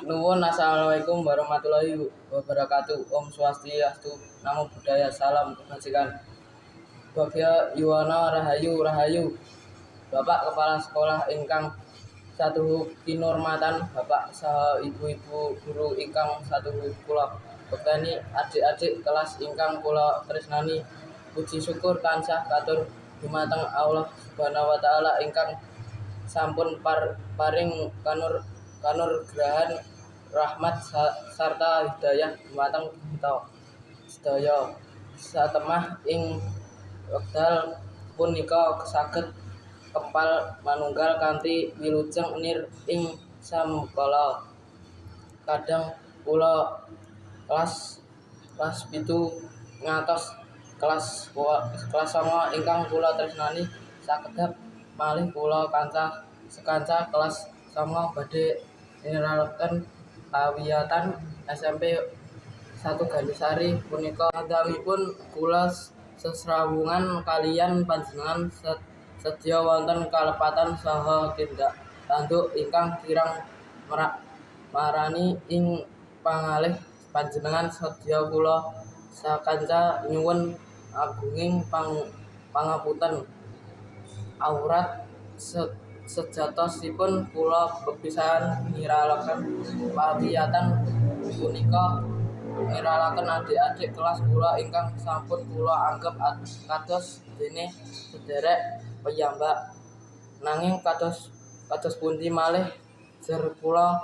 Nuwun, assalamualaikum warahmatullahi wabarakatuh. Om Swastiastu, Namo Buddhaya, salam kebajikan. Bagya Yuwana Rahayu Rahayu. Bapak Kepala Sekolah ingkang satuhu kinurmatan, Bapak saha ibu-ibu guru ingkang satuhu kula bekteni, adik-adik kelas ingkang kula tresnani. Puji syukur tansah katur dumateng Allah Subhanahu wa taala ingkang sampun paring kanurgrahan rahmat sarta hidayah dumateng kita sedaya. Satemah ing wekdal punika saged kempal manunggal kanthi wilujeng nir ing samukala. Kadang kula kelas 7 ngantos kelas 9 ingkang kula tresnani, sakedap malih kula sekanca kelas 9 badhe niralaken pawiyatan SMP 1 Gandusari punika. Adamipun kula sesrawungan kaliyan panjenengan sedya wonten kalepatan saha tindak tanduk ingkang kirang marani ing pangalih panjenengan sedya kula sakanca nyuwun agunging pangapunten. Awrat sejatosipun kula bepisahan niralaken pawiyatan punika niralaken adik-adik kelas kula ingkang sampun kula anggep kados dene sedherek piyambak. Nanging kados pundi malih jer kula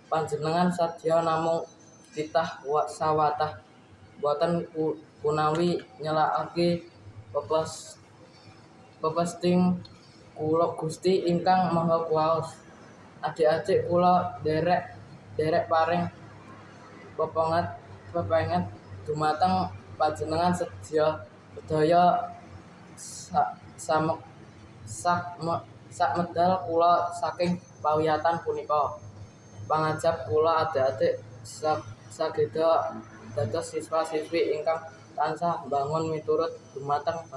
panjenengan sadya namung titah sawatah, boten punawi nyelakake pepesting kula Gusti ingkang Maha Kuwaos. Adik-adik kula derek paring pepenget dumateng panjenengan sedaya sakmedal kula saking pawiyatan punika. Pangajap kula adik-adik sageda dados siswa-siswi ingkang tansah mbangun miturut dumateng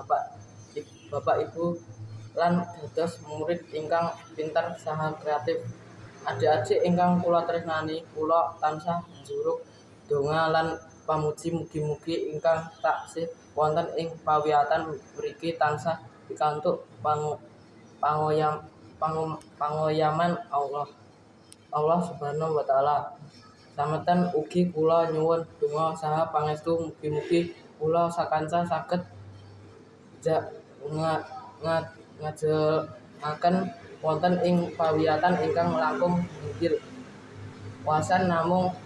Bapak Ibu lan dados murid ingkang pinter saha kreatif. Adik-adik ingkang kula tresnani, kula tansah njuruk donga lan pamuji mugi-mugi ingkang taksih wonten ing pawiyatan mriki tansah pikantuk pangoyaman Allah Subhanahu wa taala. Sametan ugi kula nyuwun donga saha pangestu mugi-mugi kula sakanca saged ngajelaken wonten ing pawiyatan ingkang langkung inggil. Wasan namung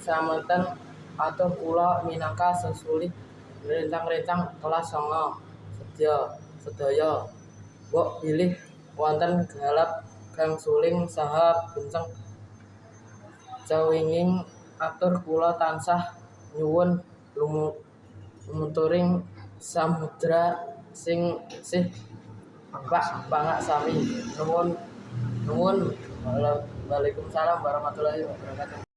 sametan atur kula minangka sesulih rencang-rencang kelas 9 sedaya. Mbok bilih wonten galap gang suling saha benceng cawinging atur kula tansah nyuwun lumuturing samudra sing isih pangak sami. Nuwun. Waalaikumsalam warahmatullahi wabarakatuh.